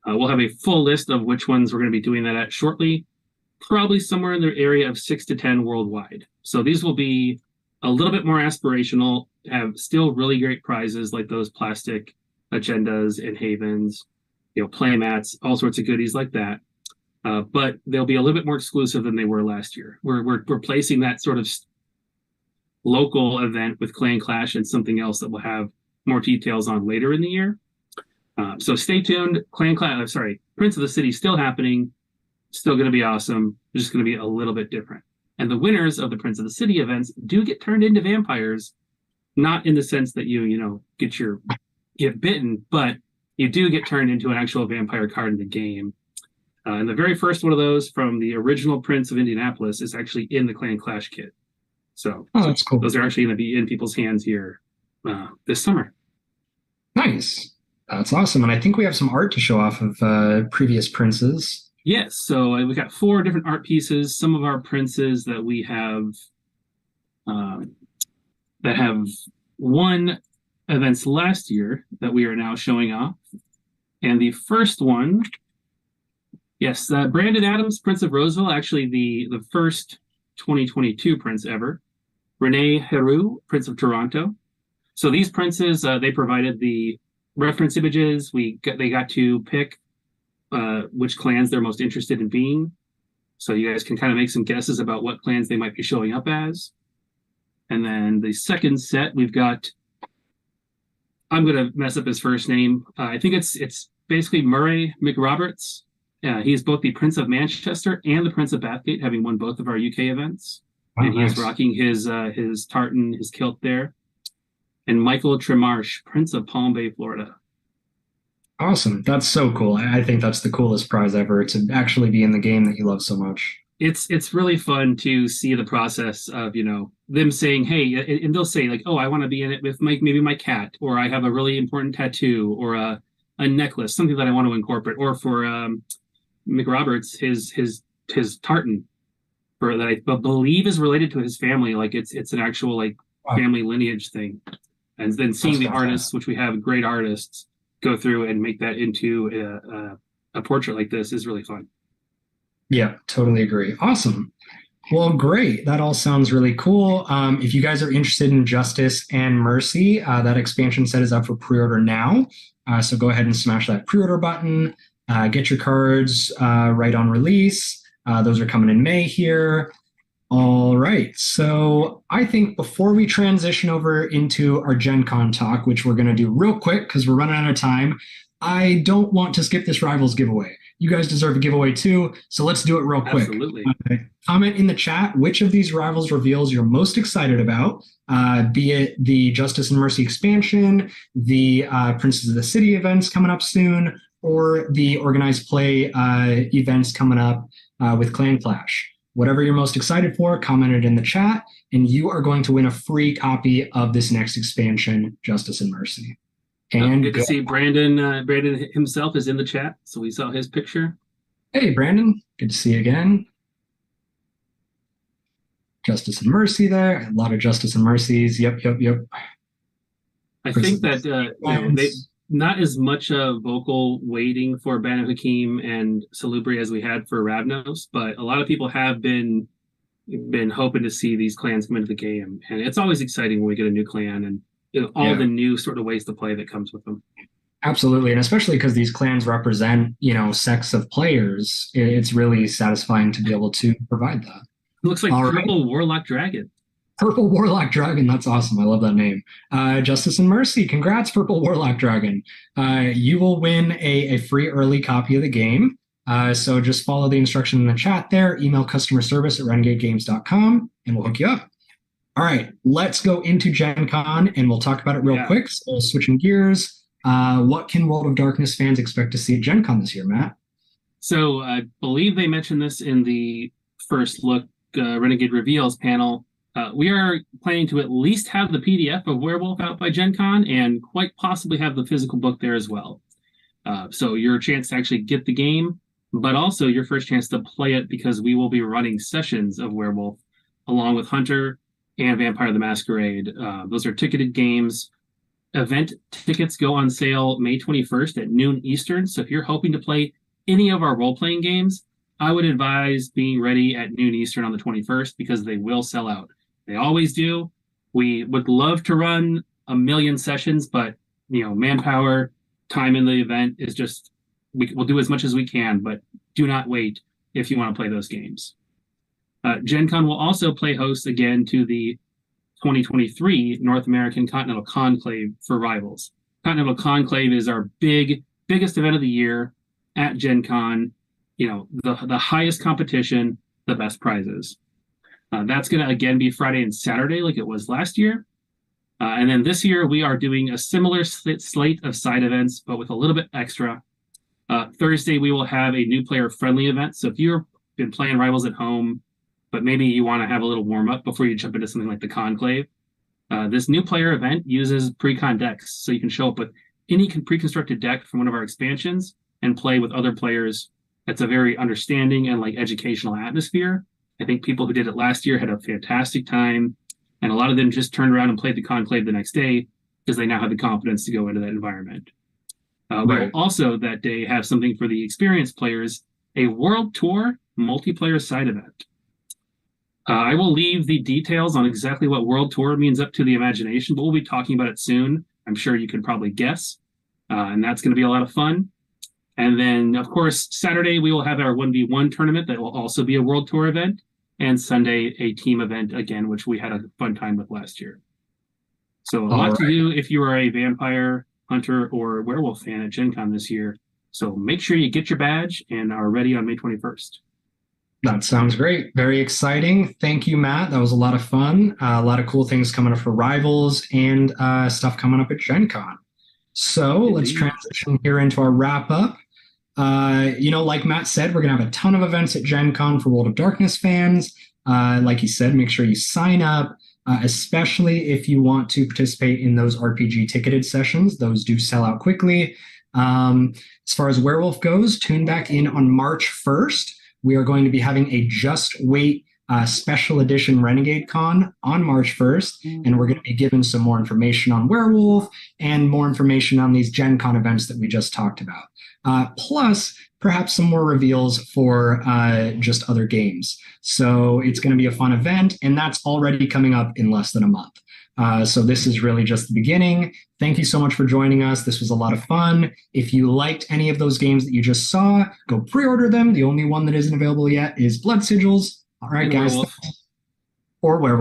We'll have a full list of which ones we're going to be doing that at shortly, probably somewhere in the area of 6 to 10 worldwide. So these will be a little bit more aspirational, have still really great prizes like those plastic agendas and havens, play mats, all sorts of goodies like that. But they'll be a little bit more exclusive than they were last year. We're replacing that sort of local event with Clan Clash and something else that we'll have more details on later in the year. So stay tuned. Prince of the City still happening, still going to be awesome. Just going to be a little bit different. And the winners of the Prince of the City events do get turned into vampires, not in the sense that you get bitten, but you do get turned into an actual vampire card in the game. And the very first one of those from the original Prince of Indianapolis is actually in the Clan Clash kit. So that's cool. Those are actually going to be in people's hands here this summer. Nice. That's awesome. And I think we have some art to show off of previous princes. Yes, so we've got 4 different art pieces. Some of our princes um, that have won events last year that we are now showing off. And the first one, yes, Brandon Adams, Prince of Roseville, actually the first 2022 prince ever. Renee Heroux, Prince of Toronto. So these princes, they provided the reference images. They got to pick which clans they're most interested in being. So you guys can kind of make some guesses about what clans they might be showing up as. And then the second set, we've got, I'm going to mess up his first name. I think it's basically Murray McRoberts. He's both the Prince of Manchester and the Prince of Bathgate, having won both of our UK events. Oh, And he is nice. rocking his tartan, his kilt there. And Michael Tremarche, Prince of Palm Bay, Florida. Awesome. That's so cool. I think that's the coolest prize ever to actually be in the game that you love so much. It's really fun to see the process of them saying, hey, and they'll say like, oh, I want to be in it with maybe my cat, or I have a really important tattoo, or a necklace, something that I want to incorporate, or for McRoberts, his tartan for that I believe is related to his family, like it's an actual like Wow, family lineage thing, and then that's seeing the fantastic. artists, which we have great artists, go through and make that into a portrait like this is really fun. Yeah, totally agree. Awesome. Well, great. That all sounds really cool. If you guys are interested in Justice and Mercy, that expansion set is up for pre-order now. So go ahead and smash that pre-order button. Get your cards right on release. Those are coming in May here. All right. So I think before we transition over into our Gen Con talk, which we're going to do real quick because we're running out of time, I don't want to skip this Rivals giveaway. You guys deserve a giveaway too, so let's do it real quick. Absolutely. Comment in the chat which of these Rivals reveals you're most excited about, be it the Justice and Mercy expansion, the Princes of the City events coming up soon, or the organized play events coming up with Clan Clash. Whatever you're most excited for, comment it in the chat, and you are going to win a free copy of this next expansion, Justice and Mercy. And good to see Brandon. Brandon himself is in the chat, so we saw his picture. Hey, Brandon, good to see you again. Justice and Mercy there. A lot of Justice and Mercies. Yep. I think that they not as much vocal waiting for Ban Hakim and Salubri as we had for Ravnos, but a lot of people have been hoping to see these clans come into the game, and it's always exciting when we get a new clan and all the new sort of ways to play that comes with them. Absolutely, and especially because these clans represent, sects of players, it's really satisfying to be able to provide that. It looks like Purple Warlock Dragon. Purple Warlock Dragon, that's awesome. I love that name. Justice and Mercy, congrats, Purple Warlock Dragon. You will win a free early copy of the game. So just follow the instruction in the chat there, email customer service at renegadegames.com, and we'll hook you up. All right, let's go into Gen Con, and we'll talk about it real quick. So switching gears, what can World of Darkness fans expect to see at Gen Con this year, Matt? So I believe they mentioned this in the first look Renegade Reveals panel. We are planning to at least have the PDF of Werewolf out by Gen Con and quite possibly have the physical book there as well. So your chance to actually get the game, but also your first chance to play it because we will be running sessions of Werewolf along with Hunter and Vampire the Masquerade. Those are ticketed games. Event tickets go on sale May 21st at noon Eastern. So if you're hoping to play any of our role-playing games, I would advise being ready at noon Eastern on the 21st because they will sell out. They always do. We would love to run a million sessions, but manpower, time in the event is just, we'll do as much as we can, but do not wait if you want to play those games. Gen Con will also play host again to the 2023 North American Continental Conclave for Rivals. Continental Conclave is our biggest event of the year at Gen Con. The highest competition, the best prizes. That's going to again be Friday and Saturday like it was last year. And then this year we are doing a similar slate of side events, but with a little bit extra. Thursday we will have a new player friendly event. So if you've been playing Rivals at home, but maybe you want to have a little warm up before you jump into something like the Conclave, this new player event uses pre-con decks. So you can show up with any pre-constructed deck from one of our expansions and play with other players It's a very understanding and like educational atmosphere. I think people who did it last year had a fantastic time, and a lot of them just turned around and played the conclave the next day because they now have the confidence to go into that environment. We will also that day have something for the experienced players, a World Tour multiplayer side event. I will leave the details on exactly what World Tour means up to the imagination, but we'll be talking about it soon. I'm sure you can probably guess, and that's going to be a lot of fun. And then, of course, Saturday we will have our 1v1 tournament that will also be a World Tour event, and Sunday a team event again, which we had a fun time with last year. So a lot to do if you are a vampire hunter or werewolf fan at Gen Con this year. So make sure you get your badge and are ready on May 21st. That sounds great. Very exciting. Thank you, Matt. That was a lot of fun. A lot of cool things coming up for Rivals and stuff coming up at Gen Con. So let's transition here into our wrap up. Like Matt said, we're going to have a ton of events at Gen Con for World of Darkness fans. Like he said, make sure you sign up. Especially if you want to participate in those RPG ticketed sessions. Those do sell out quickly. As far as Werewolf goes, tune back in on March 1st. We are going to be having a Just Wait special edition Renegade Con on March 1st, and we're going to be given some more information on Werewolf and more information on these Gen Con events that we just talked about. Plus, perhaps some more reveals for just other games. So it's going to be a fun event, and that's already coming up in less than a month. So this is really just the beginning. Thank you so much for joining us. This was a lot of fun. If you liked any of those games that you just saw, go pre-order them. The only one that isn't available yet is Blood Sigils. All right, guys. Werewolf. Or Werewolf.